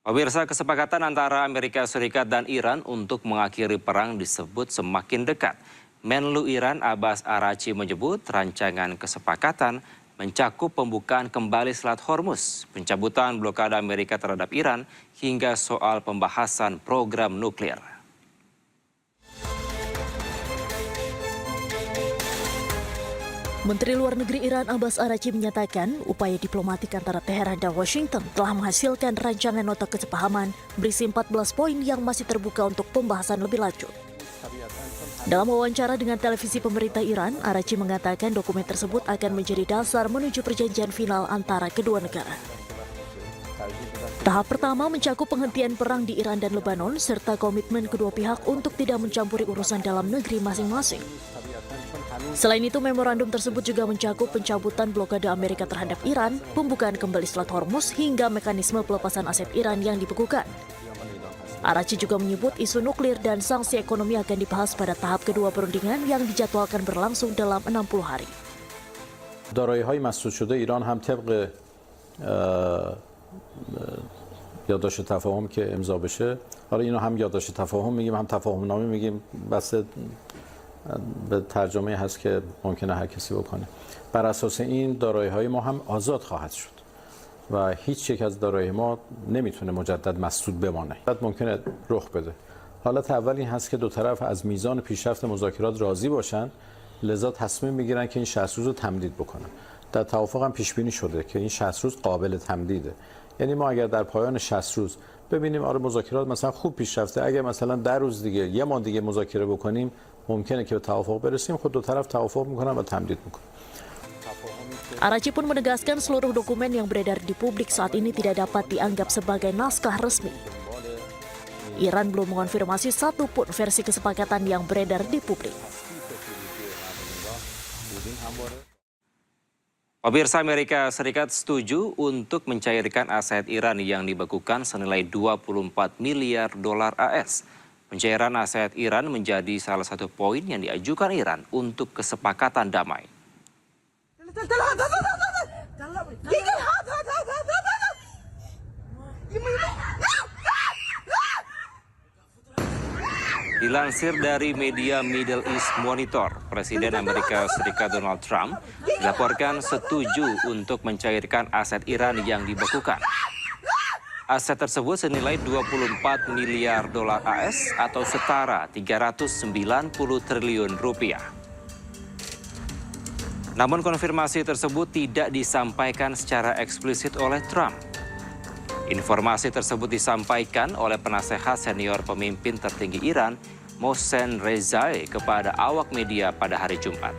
Pemirsa, kesepakatan antara Amerika Serikat dan Iran untuk mengakhiri perang disebut semakin dekat. Menlu Iran Abbas Araghchi menyebut rancangan kesepakatan mencakup pembukaan kembali Selat Hormuz, pencabutan blokade Amerika terhadap Iran, hingga soal pembahasan program nuklir. Menteri Luar Negeri Iran Abbas Araghchi menyatakan upaya diplomatik antara Teheran dan Washington telah menghasilkan rancangan nota kesepahaman berisi 14 poin yang masih terbuka untuk pembahasan lebih lanjut. Dalam wawancara dengan televisi pemerintah Iran, Araghchi mengatakan dokumen tersebut akan menjadi dasar menuju perjanjian final antara kedua negara. Tahap pertama mencakup penghentian perang di Iran dan Lebanon serta komitmen kedua pihak untuk tidak mencampuri urusan dalam negeri masing-masing. Selain itu, memorandum tersebut juga mencakup pencabutan blokade Amerika terhadap Iran, pembukaan kembali Selat Hormuz, hingga mekanisme pelepasan aset Iran yang dibekukan. Araghchi juga menyebut isu nuklir dan sanksi ekonomi akan dibahas pada tahap kedua perundingan yang dijadwalkan berlangsung dalam 60 hari. دارایی‌های مسدود شده ایران هم طبق یادداشت تفاهم که امضا بشه، حالا اینو هم یادداشت تفاهم میگیم هم تفاهم نامه میگیم، بس به ترجمه هست که ممکنه هر کسی بکنه. بر اساس این دارایی‌های ما هم آزاد خواهد شد و هیچ یک از دارایی ما نمیتونه مجدد مسدود بمانه. ممکنه رخ بده. حالت اول این هست که دو طرف از میزان پیشرفت مذاکرات راضی باشن، لذا تصمیم میگیرن که این 60 روز رو تمدید بکنن. در توافق هم پیش بینی شده که این 60 روز قابل تمدیده. یعنی ما اگر در پایان 60 روز ببینیم آره مذاکرات مثلا خوب پیشرفته، اگر مثلا 10 روز دیگه یه ماه دیگه مذاکره بکنیم ممکنه که به توافق برسیم، خود دو طرف توافق میکنن و تمدید میکنن. Araghchi pun menegaskan seluruh dokumen yang beredar di publik saat ini tidak dapat dianggap sebagai naskah resmi. Iran belum mengonfirmasi satupun versi kesepakatan yang beredar di publik. Pemirsa, Amerika Serikat setuju untuk mencairkan aset Iran yang dibekukan senilai 24 miliar dolar AS. Pencairan aset Iran menjadi salah satu poin yang diajukan Iran untuk kesepakatan damai. Dilansir dari media Middle East Monitor, Presiden Amerika Serikat Donald Trump dilaporkan setuju untuk mencairkan aset Iran yang dibekukan. Aset tersebut senilai 24 miliar dolar AS atau setara 390 triliun rupiah. Namun konfirmasi tersebut tidak disampaikan secara eksplisit oleh Trump. Informasi tersebut disampaikan oleh penasehat senior pemimpin tertinggi Iran, Mohsen Rezai, kepada awak media pada hari Jumat.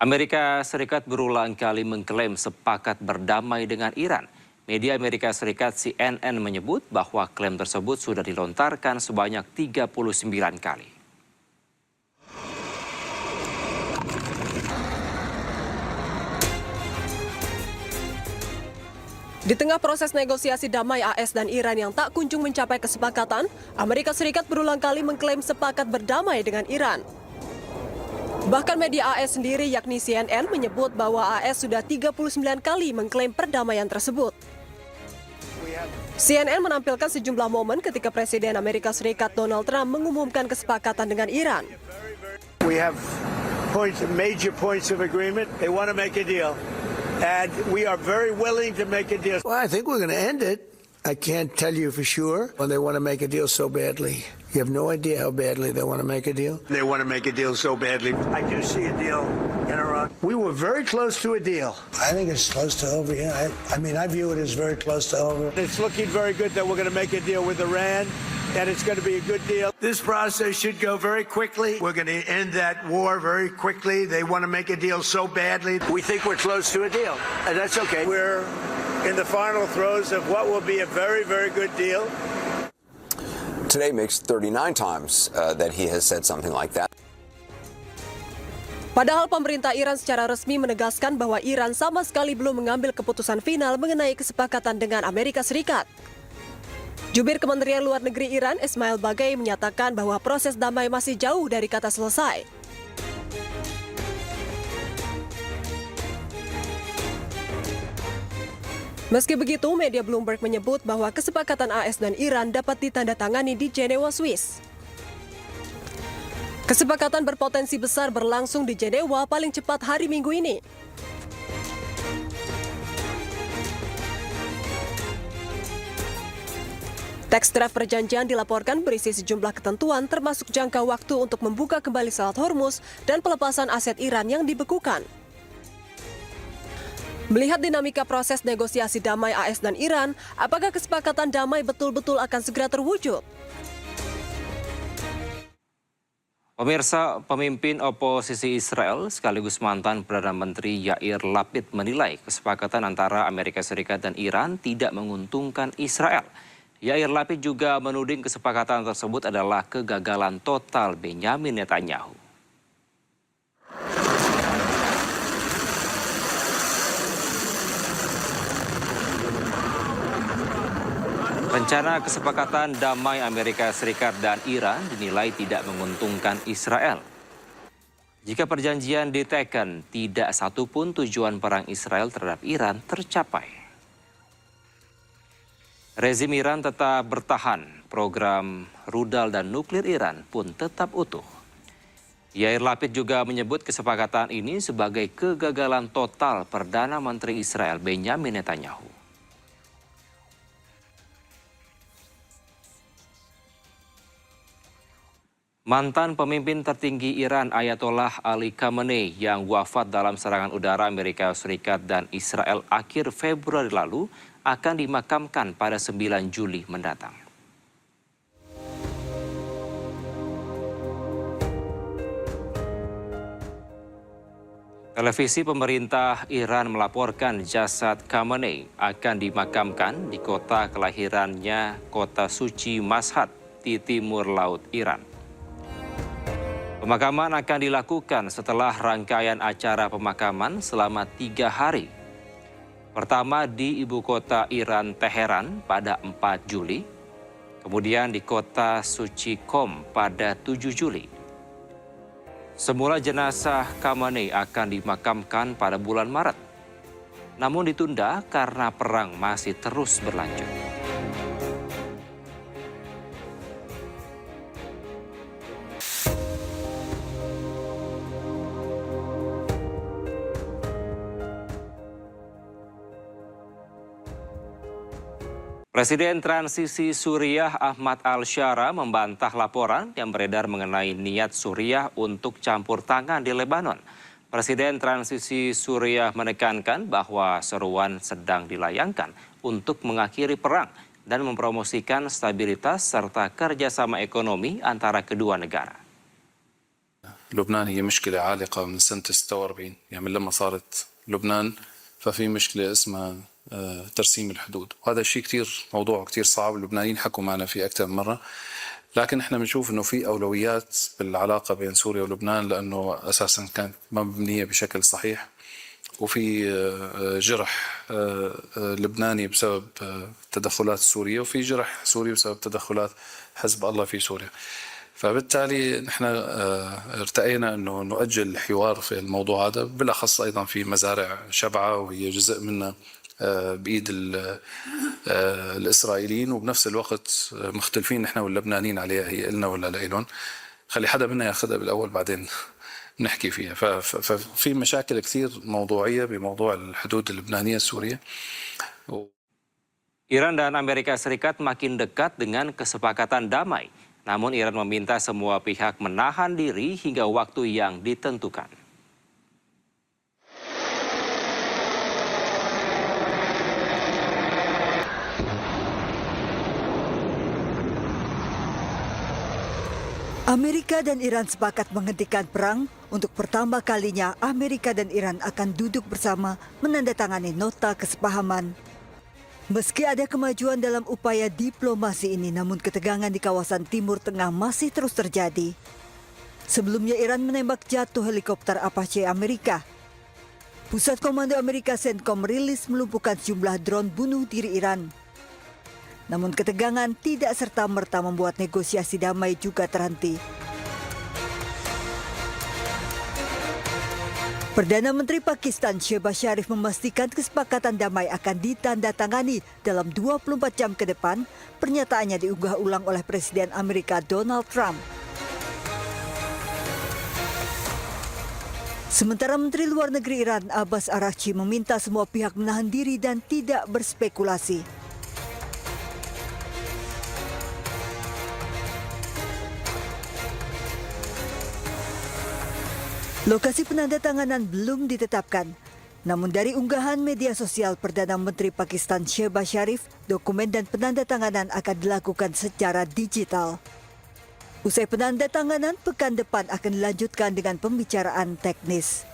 Amerika Serikat berulang kali mengklaim sepakat berdamai dengan Iran. Media Amerika Serikat CNN menyebut bahwa klaim tersebut sudah dilontarkan sebanyak 39 kali. Di tengah proses negosiasi damai AS dan Iran yang tak kunjung mencapai kesepakatan, Amerika Serikat berulang kali mengklaim sepakat berdamai dengan Iran. Bahkan media AS sendiri yakni CNN menyebut bahwa AS sudah 39 kali mengklaim perdamaian tersebut. CNN menampilkan sejumlah momen ketika Presiden Amerika Serikat Donald Trump mengumumkan kesepakatan dengan Iran. We have major points of agreement. They want to make a deal. And we are very willing to make a deal. Well, I think we're going to end it. I can't tell you for sure when they want to make a deal so badly. You have no idea how badly they want to make a deal. They want to make a deal so badly. I do see a deal in Iran. We were very close to a deal. I think it's close to over. Yeah, I mean, I view it as very close to over. It's looking very good that we're going to make a deal with Iran, and it's going to be a good deal. This process should go very quickly. We're going to end that war very quickly. They want to make a deal so badly. We think we're close to a deal, and that's okay. We're in the final throes of what will be a very, very good deal. Today makes 39 times that he has said something like that. Padahal pemerintah Iran secara resmi menegaskan bahwa Iran sama sekali belum mengambil keputusan final mengenai kesepakatan dengan Amerika Serikat. Jubir Kementerian Luar Negeri Iran, Ismail Baghai, menyatakan bahwa proses damai masih jauh dari kata selesai. Meski begitu, media Bloomberg menyebut bahwa kesepakatan AS dan Iran dapat ditandatangani di Jenewa, Swiss. Kesepakatan berpotensi besar berlangsung di Jenewa paling cepat hari Minggu ini. Teks draft perjanjian dilaporkan berisi sejumlah ketentuan termasuk jangka waktu untuk membuka kembali Selat Hormuz dan pelepasan aset Iran yang dibekukan. Melihat dinamika proses negosiasi damai AS dan Iran, apakah kesepakatan damai betul-betul akan segera terwujud? Pemirsa, pemimpin oposisi Israel sekaligus mantan Perdana Menteri Yair Lapid menilai kesepakatan antara Amerika Serikat dan Iran tidak menguntungkan Israel. Yair Lapid juga menuding kesepakatan tersebut adalah kegagalan total Benyamin Netanyahu. Rencana kesepakatan damai Amerika Serikat dan Iran dinilai tidak menguntungkan Israel. Jika perjanjian diteken, tidak satupun tujuan perang Israel terhadap Iran tercapai. Rezim Iran tetap bertahan, program rudal dan nuklir Iran pun tetap utuh. Yair Lapid juga menyebut kesepakatan ini sebagai kegagalan total Perdana Menteri Israel Benyamin Netanyahu. Mantan pemimpin tertinggi Iran Ayatollah Ali Khamenei yang wafat dalam serangan udara Amerika Serikat dan Israel akhir Februari lalu akan dimakamkan pada 9 Juli mendatang. Televisi pemerintah Iran melaporkan jasad Khamenei akan dimakamkan di kota kelahirannya, kota suci Mashhad di timur laut Iran. Pemakaman akan dilakukan setelah rangkaian acara pemakaman selama 3 hari. Pertama di ibu kota Iran, Teheran pada 4 Juli, kemudian di kota suci Qom pada 7 Juli. Semula jenazah Khamenei akan dimakamkan pada bulan Maret, namun ditunda karena perang masih terus berlanjut. Presiden transisi Suriah Ahmad al-Shara membantah laporan yang beredar mengenai niat Suriah untuk campur tangan di Lebanon. Presiden transisi Suriah menekankan bahwa seruan sedang dilayangkan untuk mengakhiri perang dan mempromosikan stabilitas serta kerjasama ekonomi antara kedua negara. لبنان هي مشكلة عالقة من سنة 46 يعني من لما صارت لبنان ففي مشكلة اسمها ترسيم الحدود، وهذا الشيء موضوع كتير صعب. اللبنانيين حكوا معنا فيه أكثر من مرة، لكن احنا بنشوف انه في اولويات بالعلاقة بين سوريا ولبنان لانه اساسا كانت ما مبنية بشكل صحيح، وفي جرح لبناني بسبب التدخلات السورية، وفي جرح سوري بسبب تدخلات حزب الله في سوريا. فبالتالي نحن ارتأينا انه نؤجل الحوار في الموضوع هذا، بالاخص ايضا في مزارع شبعة وهي جزء منها بإيد الإسرائيليين، وبنفس الوقت مختلفين نحن واللبنانيين عليها، هي إلنا ولا لإلهم. خلي حدا منا ياخذها بالأول بعدين نحكي فيها. ففي مشاكل كثير موضوعية بموضوع الحدود اللبنانية السورية. Iran dan Amerika Serikat makin dekat dengan kesepakatan damai. Namun Iran meminta semua pihak menahan diri hingga waktu yang ditentukan. Amerika dan Iran sepakat menghentikan perang. Untuk pertama kalinya, Amerika dan Iran akan duduk bersama menandatangani nota kesepahaman. Meski ada kemajuan dalam upaya diplomasi ini, namun ketegangan di kawasan Timur Tengah masih terus terjadi. Sebelumnya Iran menembak jatuh helikopter Apache Amerika. Pusat Komando Amerika CENTCOM merilis melumpuhkan sejumlah drone bunuh diri Iran. Namun ketegangan tidak serta-merta membuat negosiasi damai juga terhenti. Perdana Menteri Pakistan Shehbaz Sharif memastikan kesepakatan damai akan ditandatangani dalam 24 jam ke depan. Pernyataannya diunggah ulang oleh Presiden Amerika Donald Trump. Sementara Menteri Luar Negeri Iran Abbas Araghchi meminta semua pihak menahan diri dan tidak berspekulasi. Lokasi penandatanganan belum ditetapkan. Namun dari unggahan media sosial Perdana Menteri Pakistan Shehbaz Sharif, dokumen dan penandatanganan akan dilakukan secara digital. Usai penandatanganan, pekan depan akan dilanjutkan dengan pembicaraan teknis.